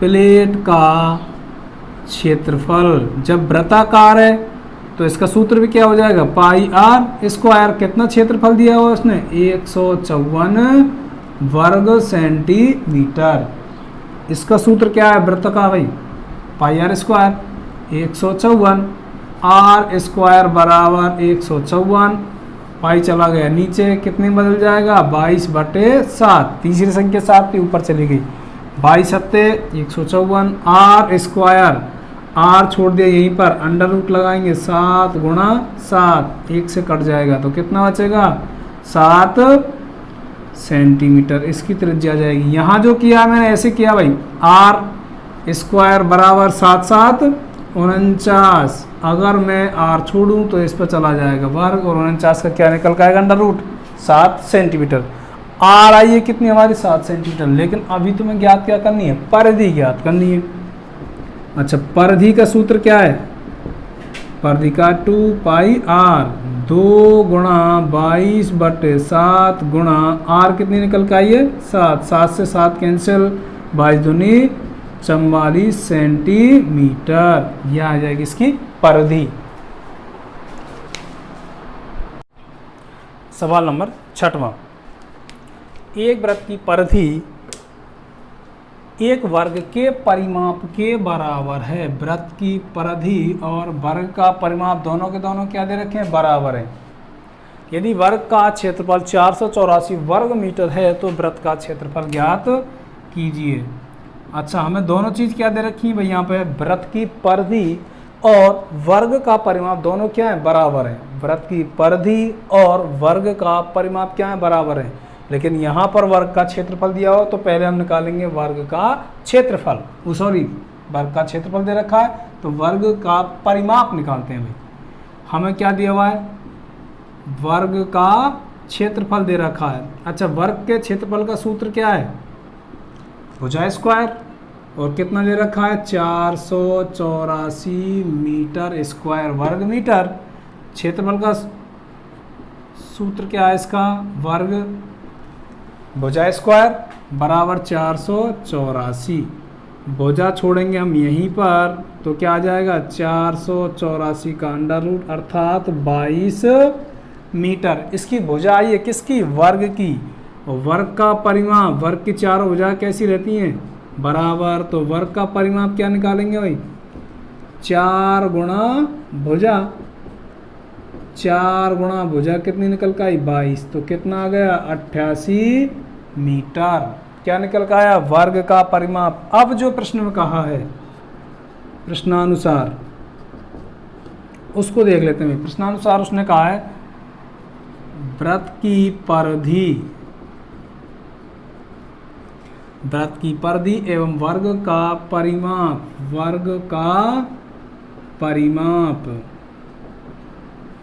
S1: प्लेट का क्षेत्रफल। जब वृत्ताकार है तो इसका सूत्र भी क्या हो जाएगा, पाई r स्क्वायर। कितना क्षेत्रफल दिया हुआ उसने, 154 वर्ग सेंटीमीटर। इसका सूत्र क्या है वृत्त का भाई, पाई r स्क्वायर, 154 r स्क्वायर बराबर 154। पाई चला गया नीचे, कितने बदल जाएगा, 22 बटे 7। तीसरी संख्या 7 थी, ऊपर चली गई, 22 सत्ते 154 r स्क्वायर। r छोड़ दिया यहीं पर, अंडर रूट लगाएंगे, 7 गुणा 7, 1 से कट जाएगा तो कितना बचेगा, 7 सेंटीमीटर। इसकी त्रिज्या आ जाएगी। यहाँ जो किया मैंने ऐसे किया भाई, r स्क्वायर बराबर 7 7 49। अगर मैं r छोड़ूं तो इस पर चला जाएगा वर्ग, और 49 का क्या निकल के आएगा, अंडर रूट 7 सेंटीमीटर। r आई है कितनी हमारी, 7 सेंटीमीटर। लेकिन अभी तुम्हें ज्ञात क्या करनी है, परिधि ज्ञात करनी है। अच्छा, परिधि का सूत्र क्या है, परिधि का 2 पाई r, 2 गुणा 22 बटे 7 गुणा r कितनी निकल के आई है, 7। 7 से 7 कैंसिल, 22 दूनी 44 सेंटीमीटर। यह आ जाएगी इसकी परिधि। सवाल नंबर 6वां। एक वृत्त की परिधि एक वर्ग के परिमाप के बराबर है। वृत्त की परिधि और वर्ग का परिमाप दोनों के दोनों क्या दे रखे हैं, बराबर है। यदि वर्ग का क्षेत्रफल 484 वर्ग मीटर है तो वृत्त का क्षेत्रफल ज्ञात कीजिए। अच्छा, हमें दोनों चीज़ क्या दे रखी है भाई, यहाँ पे वृत्त की परिधि और वर्ग का परिमाप दोनों क्या है, बराबर है। वृत्त की परिधि और वर्ग का परिमाप क्या है, बराबर है। लेकिन यहाँ पर वर्ग का क्षेत्रफल दिया हो तो पहले हम निकालेंगे वर्ग का क्षेत्रफल, वर्ग का क्षेत्रफल दे रखा है तो वर्ग का परिमाप निकालते हैं भाई। हमें क्या दिया हुआ है, वर्ग का क्षेत्रफल दे रखा है। अच्छा, वर्ग के क्षेत्रफल का सूत्र क्या है, भुजा स्क्वायर, और कितना दे रखा है, 484 मीटर स्क्वायर वर्ग मीटर। क्षेत्रफल का सूत्र क्या है इसका, वर्ग भुजा स्क्वायर बराबर 484। भुजा छोड़ेंगे हम यहीं पर तो क्या आ जाएगा 484 का अंडर रूट अर्थात 22 मीटर। इसकी भुजा आई है किसकी, वर्ग की। वर्ग का परिमाप, वर्ग की चारों भुजा कैसी रहती हैं, बराबर। तो वर्ग का परिमाप क्या निकालेंगे भाई, 4 गुणा भुजा। 4 गुणा भुजा कितनी निकल का आई 22, तो कितना आ गया 88 मीटर। क्या निकल का आया, वर्ग का परिमाप। अब जो प्रश्न में कहा है प्रश्नानुसार उसको देख लेते हैं। प्रश्नानुसार उसने कहा है वृत्त की परिधि, वृत्त की परिधि एवं वर्ग का परिमाप, वर्ग का परिमाप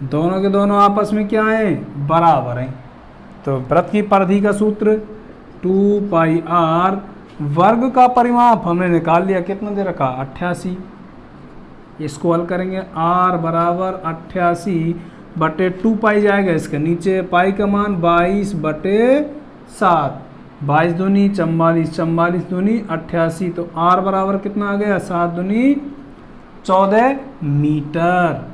S1: दोनों के दोनों आपस में क्या है, बराबर हैं। तो वृत्त की परिधि का सूत्र 2 पाई आर, वर्ग का परिमाप हमने निकाल लिया, कितना दे रखा 88। इसको हल करेंगे, r बराबर 88 बटे 2 पाई जाएगा इसके नीचे, पाई का मान 22 बटे 7, 22 दूनी 44, 44 दूनी 88, तो r बराबर कितना आ गया 7 दूनी 14 मीटर।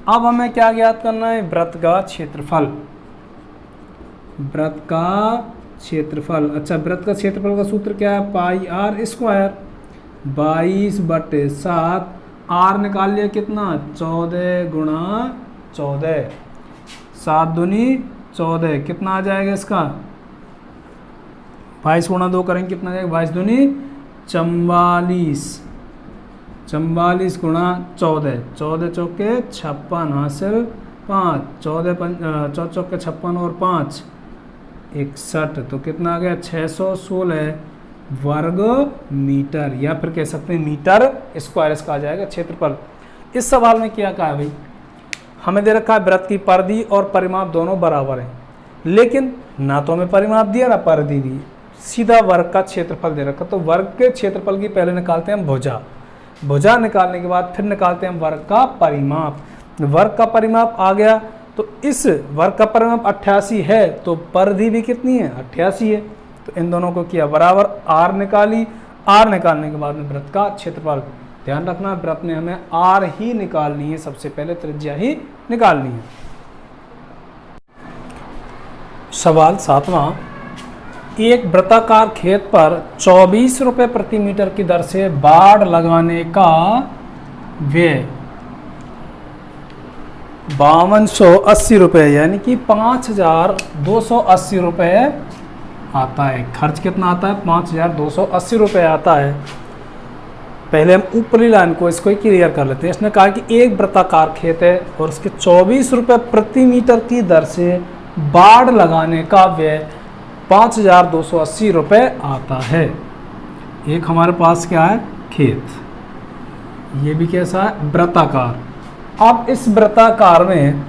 S1: अब हमें क्या ज्ञात करना है, वृत्त का क्षेत्रफल, वृत्त का क्षेत्रफल। अच्छा, वृत्त का क्षेत्रफल का सूत्र क्या है, पाई आर स्क्वायर, 22 बटे 7, आर निकाल लिया कितना 14 गुणा 14, 7 दूनी 14, कितना आ जाएगा इसका 22 गुणा 2 करेंगे कितना जाएगा 22 दूनी 44, 44 गुणा 14, 14 चौके 56 हासिल 5, 14 चौके 56 और 5 61, तो कितना आ गया 616 वर्ग मीटर, या फिर कह सकते हैं मीटर स्क्वायर इसका आ जाएगा क्षेत्रफल। इस सवाल में क्या कहा है भाई, हमें दे रखा है वृत्त की परिधि और परिमाप दोनों बराबर हैं, लेकिन ना तो हमें परिमाप दिया ना परिधि दी, सीधा वर्ग का क्षेत्रफल दे रखा। तो वर्ग के क्षेत्रफल की पहले निकालते हैं हम भुजा, भुजा निकालने के बाद फिर निकालते हैं हम वर्ग का परिमाप। वर्ग का परिमाप आ गया, तो इस वर्ग का परिमाप 88 है, तो परिधि भी कितनी है 88 है, तो इन दोनों को किया बराबर, आर निकाली, आर निकालने के बाद में वृत्त का क्षेत्रफल। ध्यान रखना वृत्त में हमें आर ही निकालनी है, सबसे पहले त्रिज्या ही निकालनी है। सवाल 7वां, एक वृत्ताकार खेत पर 24 रुपये प्रति मीटर की दर से बाड़ लगाने का व्यय 5280 रुपये यानी कि 5280 रुपये आता है। खर्च कितना आता है 5280 रुपये आता है। पहले हम ऊपरी लाइन को इसको ही क्लियर कर लेते हैं। इसने कहा कि एक वृत्ताकार खेत है और उसके 24 रुपये प्रति मीटर की दर से बाड़ लगाने का व्यय 5280 रुपये आता है। एक हमारे पास क्या है खेत, ये भी कैसा है वृत्ताकार। अब इस वृत्ताकार में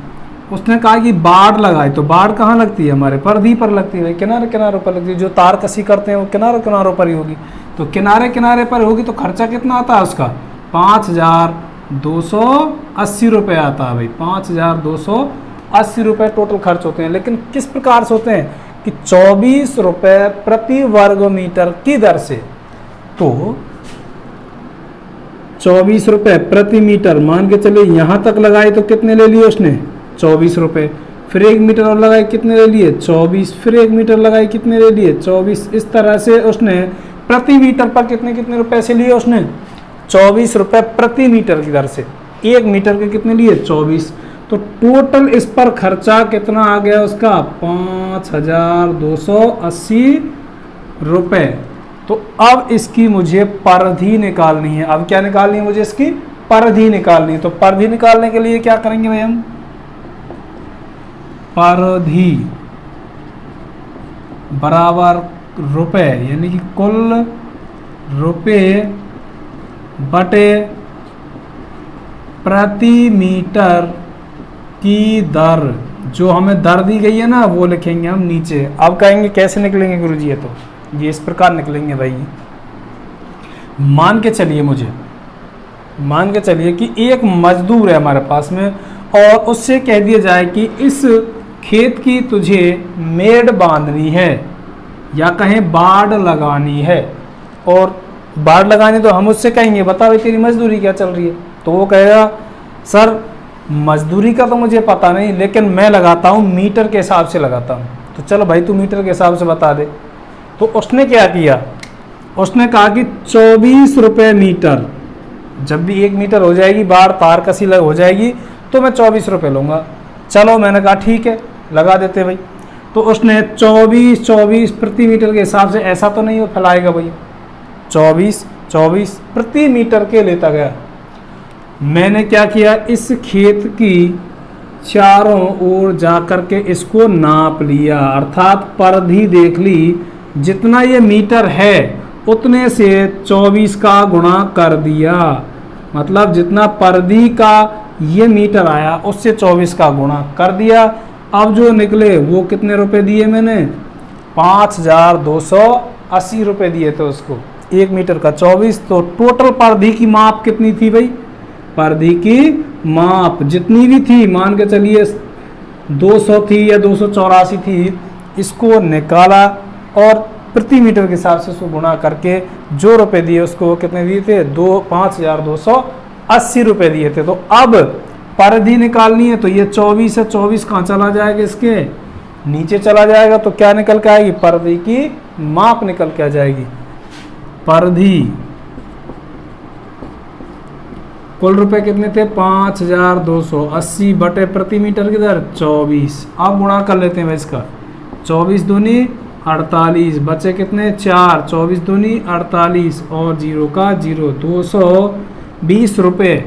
S1: उसने कहा कि बाड़ लगाए, तो बाड़ कहाँ लगती है हमारे परिधि पर लगती है, किनारे किनारों पर लगती है। जो तार कसी करते हैं वो किनारों किनारों पर ही होगी, तो किनारे किनारे पर होगी, तो खर्चा कितना आता है उसका 5280 रुपये आता है भाई। 5280 रुपये टोटल खर्च होते हैं, लेकिन किस प्रकार से होते हैं कि 24 रुपये प्रति वर्ग मीटर की दर से। तो 24 रुपये प्रति मीटर मान के चलिए, यहाँ तक लगाए तो कितने ले लिए उसने 24 रुपये, फिर 1 मीटर और लगाए कितने ले लिए 24, फिर 1 मीटर लगाए कितने ले लिए 24। इस तरह से उसने प्रति मीटर पर कितने कितने रुपए से लिए उसने 24 रुपये प्रति मीटर की दर से। 1 मीटर के कितने लिए 24, तो टोटल इस पर खर्चा कितना आ गया उसका 5280 रुपये। तो अब इसकी मुझे परिधि निकालनी है। अब क्या निकालनी है मुझे, इसकी परिधि निकालनी है। तो परिधि निकालने के लिए क्या करेंगे भाई, हम परिधि बराबर रुपए यानी कि कुल रुपए बटे प्रति मीटर की दर, जो हमें दर दी गई है ना वो लिखेंगे हम नीचे। अब कहेंगे कैसे निकलेंगे गुरुजी, तो ये इस प्रकार निकलेंगे भाई। मान के चलिए कि एक मजदूर है हमारे पास में और उससे कह दिया जाए कि इस खेत की तुझे मेड़ बांधनी है। या कहें बाड़ लगानी है, और बाड़ लगानी तो हम उससे कहेंगे बता भाई तेरी मजदूरी क्या चल रही है, तो वो कहेगा सर मजदूरी का तो मुझे पता नहीं, लेकिन मैं लगाता हूँ मीटर के हिसाब से लगाता हूँ। तो चलो भाई तू मीटर के हिसाब से बता दे। तो उसने क्या किया, उसने कहा कि 24 रुपये मीटर, जब भी 1 मीटर हो जाएगी बाड़ तार कसी हो जाएगी तो मैं 24 रुपये लूँगा। चलो मैंने कहा ठीक है लगा देते भाई। तो उसने 24 प्रति मीटर के हिसाब से, ऐसा तो नहीं वो फैलाएगा भैया, 24 प्रति मीटर के लेता गया। मैंने क्या किया, इस खेत की चारों ओर जा कर के इसको नाप लिया, अर्थात परिधि देख ली, जितना ये मीटर है उतने से 24 का गुणा कर दिया, मतलब जितना परिधि का ये मीटर आया उससे 24 का गुणा कर दिया। अब जो निकले वो कितने रुपए दिए मैंने, 5280 रुपये दिए थे उसको, 1 मीटर का 24। तो टोटल परिधि की माप कितनी थी भाई, परिधि की माप जितनी भी थी, मान के चलिए 200 थी या 284 थी, इसको निकाला और प्रति मीटर के हिसाब से उसको गुणा करके जो रुपए दिए उसको कितने दिए थे, 5280 रुपये दिए थे। तो अब परिधि निकालनी है, तो ये 24 है, 24 कहाँ चला जाएगा, इसके नीचे चला जाएगा, तो क्या निकल के आएगी, परिधि की माप निकल के आ जाएगी। परिधि कुल रुपए कितने थे, 5280 बटे प्रति मीटर की दर 24। अब गुणा कर लेते हैं भाई इसका, 24 दूनी 48, बचे कितने 4, 24 दूनी 48 और 0 का 0, 220 रुपये,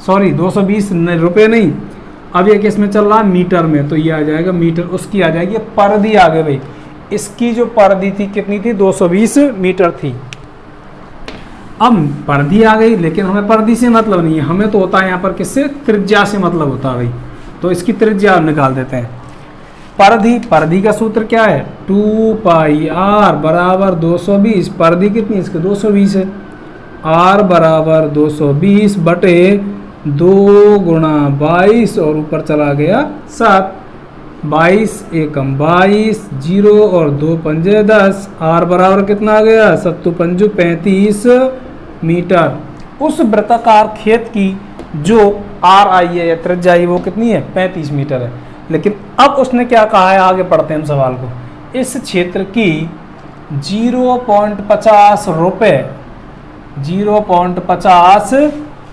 S1: सॉरी 220 रुपये नहीं, अब ये किस में चल रहा है, मीटर में, तो ये आ जाएगा मीटर, उसकी आ जाएगी परिधि आ गई भाई। इसकी जो परिधि थी कितनी थी, 220 मीटर थी। अब परिधि आ गई, लेकिन हमें परिधि से मतलब नहीं है, हमें तो होता है यहाँ पर किससे, त्रिज्या से मतलब होता है भाई। तो इसकी त्रिज्या निकाल देते हैं। परिधि का सूत्र क्या है, 2 पाई r बराबर 220, परिधि कितनी इसके 220 है, r बराबर 220 बटे 2 गुणा 22 और ऊपर चला गया 7, 22 एकम 22, 0 और 2 पंजे 10, r बराबर कितना आ गया, 7 पंजू 35 मीटर। उस वृत्ताकार खेत की जो r आई है या त्रिज्या आई वो कितनी है, 35 मीटर है। लेकिन अब उसने क्या कहा है, आगे पढ़ते हैं हम सवाल को, इस क्षेत्र की 0.50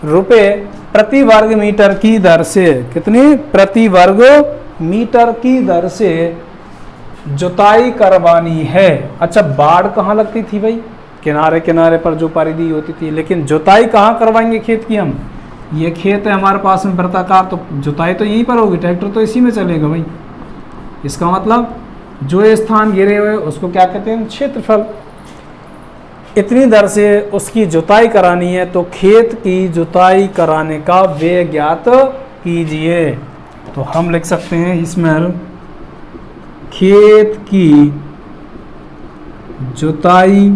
S1: रुपये प्रति वर्ग मीटर की दर से, कितनी प्रति वर्ग मीटर की दर से जुताई करवानी है। अच्छा बाड़ कहाँ लगती थी भाई, किनारे किनारे पर जो परिधि होती थी, लेकिन जुताई कहाँ करवाएंगे खेत की हम, ये खेत है हमारे पास में वृत्ताकार, तो जुताई तो यहीं पर होगी, ट्रैक्टर तो इसी में चलेगा भाई। इसका मतलब जो ये स्थान घिरे हुए उसको क्या कहते हैं, क्षेत्रफल। इतनी दर से उसकी जुताई करानी है, तो खेत की जुताई कराने का व्यय ज्ञात कीजिए। तो हम लिख सकते हैं इसमें, खेत की जुताई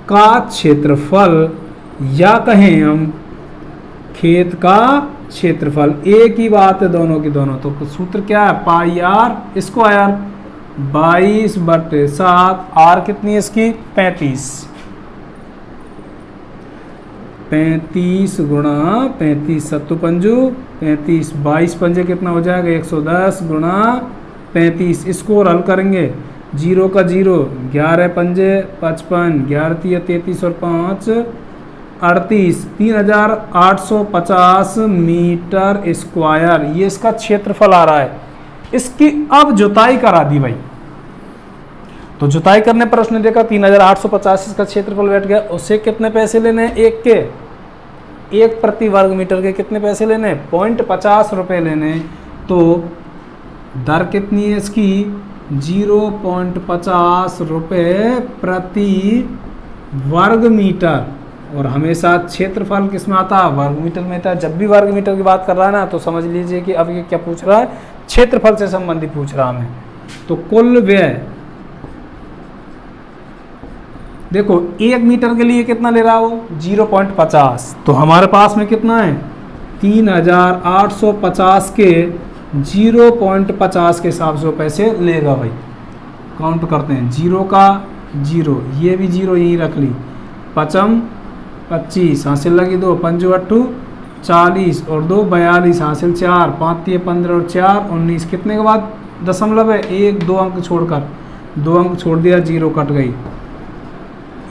S1: का क्षेत्रफल, या कहें हम खेत का क्षेत्रफल, एक ही बात है दोनों की दोनों। तो सूत्र क्या है, पाई आर स्क्वायर 22 बटे 7, आर कितनी है इसकी 35 गुणा 35, 7 पंजू 35, 22 पंजे कितना हो जाएगा 110 गुणा 35, इसको हल करेंगे, 0 का 0, 11 पंजे 55, 11 तिया 33 और 5 38, 3850 मीटर स्क्वायर, ये इसका क्षेत्रफल आ रहा है। इसकी अब जुताई करा दी भाई, तो जुताई करने पर उसने देखा 3850 इसका क्षेत्रफल बैठ गया। उससे कितने पैसे लेने हैं, एक प्रति वर्ग मीटर के कितने पैसे लेने हैं, 0.50 रुपये लेने। तो दर कितनी है इसकी, 0.50 रुपये प्रति वर्ग मीटर। और हमेशा क्षेत्रफल किस में आता है, वर्ग मीटर में आता है। जब भी वर्ग मीटर की बात कर रहा है ना, तो समझ लीजिए कि अब ये क्या पूछ रहा है, क्षेत्रफल से संबंधित पूछ रहा हमें। तो कुल व्यय देखो 1 मीटर के लिए कितना ले रहा हो, 0.50, तो हमारे पास में कितना है 3850 के 0.50 के हिसाब से वो पैसे लेगा भाई। काउंट करते हैं, 0 का 0, ये भी 0 यहीं रख ली, 5 25 हासिल लगी 2, 5 8 40 और 2 42 हासिल 4, 5 3 15 और 4 19, कितने के बाद दशमलव है, 1 2 अंक छोड़कर, 2 अंक छोड़ दिया, 0 कट गई।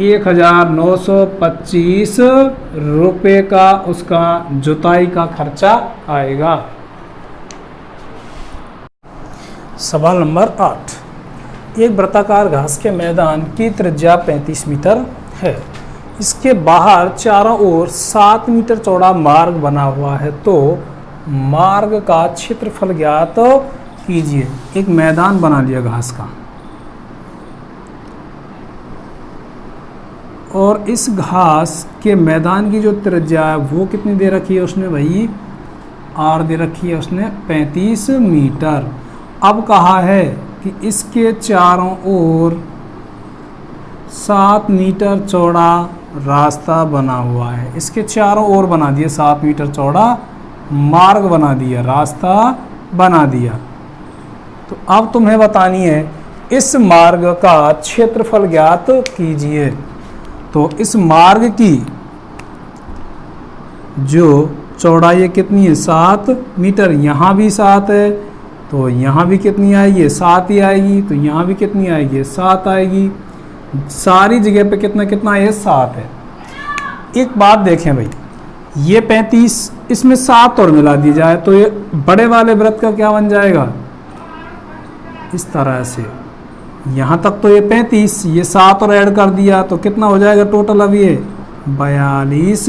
S1: 1925 रुपये का उसका जुताई का खर्चा आएगा। सवाल नंबर 8, एक वृत्ताकार घास के मैदान की त्रिज्या 35 मीटर है, इसके बाहर चारों ओर 7 मीटर चौड़ा मार्ग बना हुआ है, तो मार्ग का क्षेत्रफल ज्ञात कीजिए। एक मैदान बना लिया घास का, और इस घास के मैदान की जो त्रिज्या है वो कितनी दे रखी है उसने भाई, आर दे रखी है उसने 35 मीटर। अब कहा है कि इसके चारों ओर 7 मीटर चौड़ा रास्ता बना हुआ है, इसके चारों ओर बना दिया 7 मीटर चौड़ा मार्ग बना दिया, रास्ता बना दिया। तो अब तुम्हें बतानी है इस मार्ग का क्षेत्रफल ज्ञात कीजिए। तो इस मार्ग की जो चौड़ाई कितनी है, 7 मीटर, यहाँ भी 7 है, तो यहाँ भी कितनी आएगी, 7 ही आएगी, तो यहाँ भी कितनी आएगी, 7 आएगी, सारी जगह पे कितना कितना है, 7 है। एक बात देखें भाई, ये 35, इसमें 7 और मिला दिया जाए तो ये बड़े वाले वृत्त का क्या बन जाएगा, इस तरह से, यहाँ तक तो ये 35, ये 7 और ऐड कर दिया तो कितना हो जाएगा टोटल, अब ये 42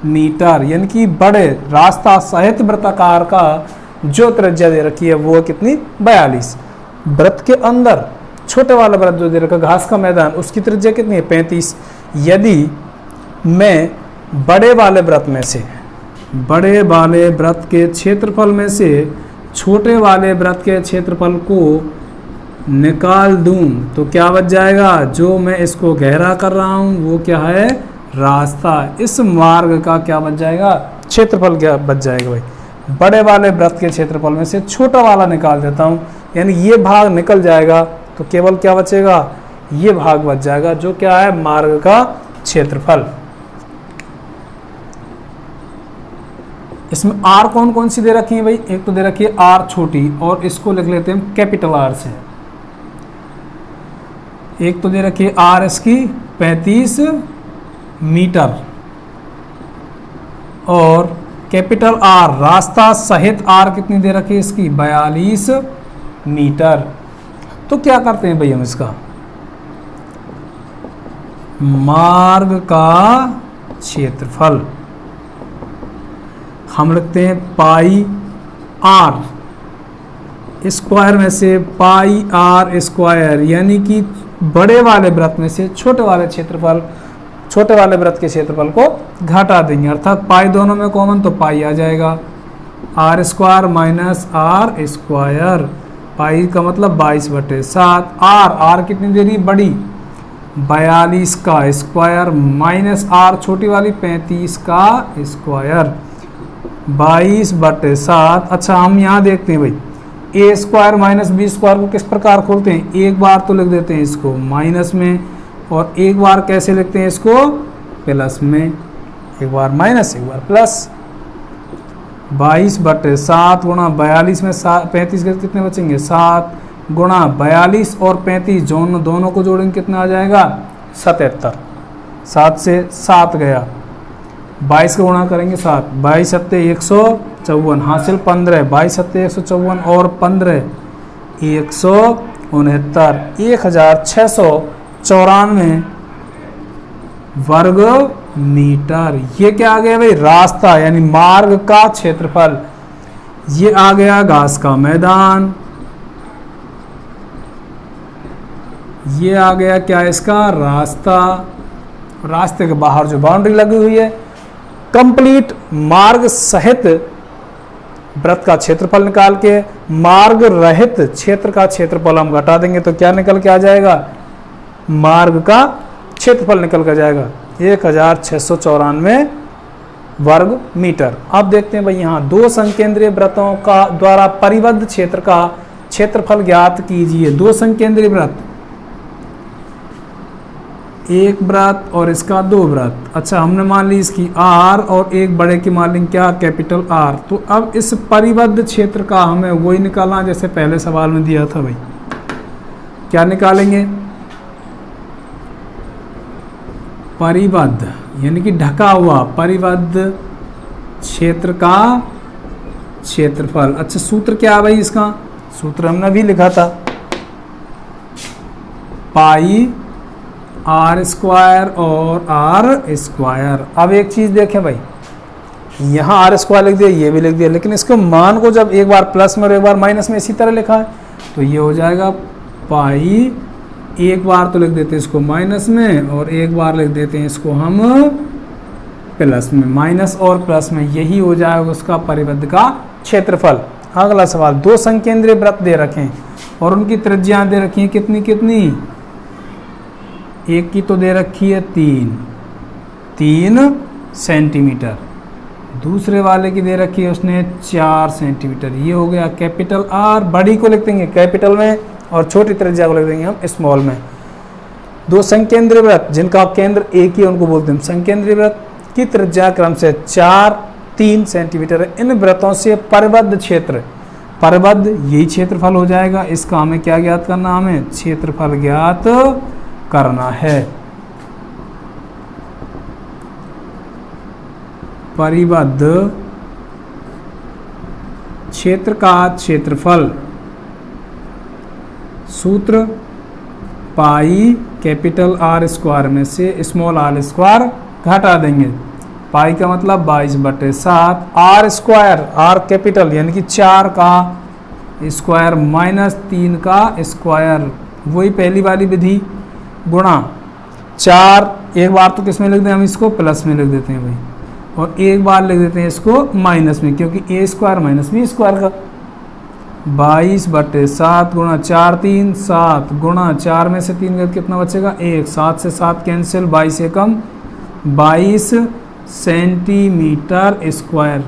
S1: मीटर, यानी कि बड़े रास्ता सहित वृत्ताकार का जो त्रिज्या दे रखी है वो कितनी, 42। वृत्त के अंदर छोटे वाला वृत्त जो दे रखा घास का मैदान, उसकी त्रिज्या कितनी है, 35। यदि मैं बड़े वाले वृत्त में से, बड़े वाले वृत्त के क्षेत्रफल में से छोटे वाले वृत्त के क्षेत्रफल को निकाल दूं तो क्या बच जाएगा, जो मैं इसको गहरा कर रहा हूं वो क्या है, रास्ता। इस मार्ग का क्या बच जाएगा, क्षेत्रफल क्या बच जाएगा भाई, बड़े वाले वृत्त के क्षेत्रफल में से छोटा वाला निकाल देता हूं, यानी ये भाग निकल जाएगा तो केवल क्या बचेगा, ये भाग बच जाएगा, जो क्या है, मार्ग का क्षेत्रफल। इसमें आर कौन कौन सी दे रखी है भाई, एक तो दे रखी है आर छोटी, और इसको लिख लेते हैं कैपिटल आर से। एक तो दे रखी है आर इसकी 35 मीटर, और कैपिटल आर रास्ता सहित आर कितनी दे रखी है इसकी, 42 मीटर। तो क्या करते हैं भाई हम इसका, मार्ग का क्षेत्रफल हम लिखते हैं पाई आर स्क्वायर में से पाई आर स्क्वायर, यानी कि बड़े वाले वृत्त में से छोटे वाले क्षेत्रफल, छोटे वाले वृत्त के क्षेत्रफल को घटा देंगे, अर्थात पाई दोनों में कॉमन तो पाई आ जाएगा, R square minus R square, pi का मतलब 22/7, आर कितनी दे रही, बड़ी 42 का स्क्वायर माइनस आर छोटी वाली 35 का स्क्वायर, 22/7। अच्छा हम यहाँ देखते हैं भाई, ए स्क्वायर माइनस बी स्क्वायर को किस प्रकार खोलते हैं, एक बार तो लिख देते हैं इसको माइनस में, और एक बार कैसे लिखते हैं इसको, प्लस में, एक बार माइनस एक बार प्लस। 22/7 गुणा 42 में 35 के कितने बचेंगे, 7 गुणा 42 और 35 दोनों को जोड़ेंगे कितना आ जाएगा, 77। 7 से 7 गया, 22 का गुणा करेंगे 7, 22 सत्ते 154 हासिल 15, 22 सत्ते 154 और 15 169, 1694 वर्ग मीटर। ये क्या आ गया भाई, रास्ता यानी मार्ग का क्षेत्रफल। ये आ गया घास का मैदान, ये आ गया क्या इसका, रास्ता, रास्ते के बाहर जो बाउंड्री लगी हुई है, कंप्लीट मार्ग सहित वृत्त का क्षेत्रफल निकाल के मार्ग रहित क्षेत्र का क्षेत्रफल हम घटा देंगे तो क्या निकल के आ जाएगा, मार्ग का क्षेत्रफल निकल कर जाएगा 1694 वर्ग मीटर। अब देखते हैं भाई यहाँ दो संकेंद्रीय वृत्तों का द्वारा परिबद्ध क्षेत्र का क्षेत्रफल ज्ञात कीजिए। दो संकेंद्रीय वृत्त, एक वृत्त और इसका दो वृत्त। अच्छा, हमने मान ली इसकी R और एक बड़े की मान ली क्या, कैपिटल R। तो अब इस परिबद्ध क्षेत्र का हमें वही निकालना जैसे पहले सवाल में दिया था भाई। क्या निकालेंगे, परिबद्ध यानी कि ढका हुआ परिबद्ध क्षेत्र का क्षेत्रफल। अच्छा, सूत्र क्या है भाई इसका, सूत्र हमने भी लिखा था, पाई R स्क्वायर और R स्क्वायर। अब एक चीज़ देखें भाई, यहाँ R स्क्वायर लिख दिया, ये भी लिख दिया, लेकिन इसको मान को जब एक बार प्लस में और एक बार माइनस में इसी तरह लिखा है तो ये हो जाएगा पाई, एक बार तो लिख देते हैं इसको माइनस में और एक बार लिख देते हैं इसको हम प्लस में। माइनस और प्लस में यही हो जाएगा उसका परिबद्ध का क्षेत्रफल। अगला सवाल, दो संकेंद्रीय वृत्त दे रखे हैं और उनकी त्रिज्या दे रखी है कितनी कितनी, एक की तो दे रखी है 3 सेंटीमीटर, दूसरे वाले की दे रखी है उसने 4 सेंटीमीटर। ये हो गया कैपिटल R, बड़ी को लिख देंगे कैपिटल में और छोटी त्रिज्या को लिख देंगे हम स्मॉल में। दो संकेंद्रीय वृत्त जिनका केंद्र एक ही उनको बोलते हैं संकेंद्रीय वृत्त, की त्रिज्या क्रम से 4-3 सेंटीमीटर है। इन वृत्तों से परिबद्ध क्षेत्र, परिबद्ध यही क्षेत्रफल हो जाएगा। इसका हमें क्या ज्ञात करना, हमें क्षेत्रफल ज्ञात करना है। परिबद्ध क्षेत्र का क्षेत्रफल, सूत्र पाई कैपिटल R स्क्वायर में से स्मॉल r स्क्वायर घटा देंगे। पाई का मतलब 22/7, R स्क्वायर, R कैपिटल यानी कि 4 का स्क्वायर माइनस 3 का स्क्वायर, वही पहली वाली विधि, गुणा 4, एक बार तो किस में लिख दें हम इसको, प्लस में लिख देते हैं भाई, और एक बार लिख देते हैं इसको माइनस में, क्योंकि a square minus b square का। 22/7 गुणा 4 3 7 गुणा 4 में से 3 गए कितना बचेगा 1, 7 से 7 कैंसिल, 22 एकम 22 सेंटीमीटर स्क्वायर।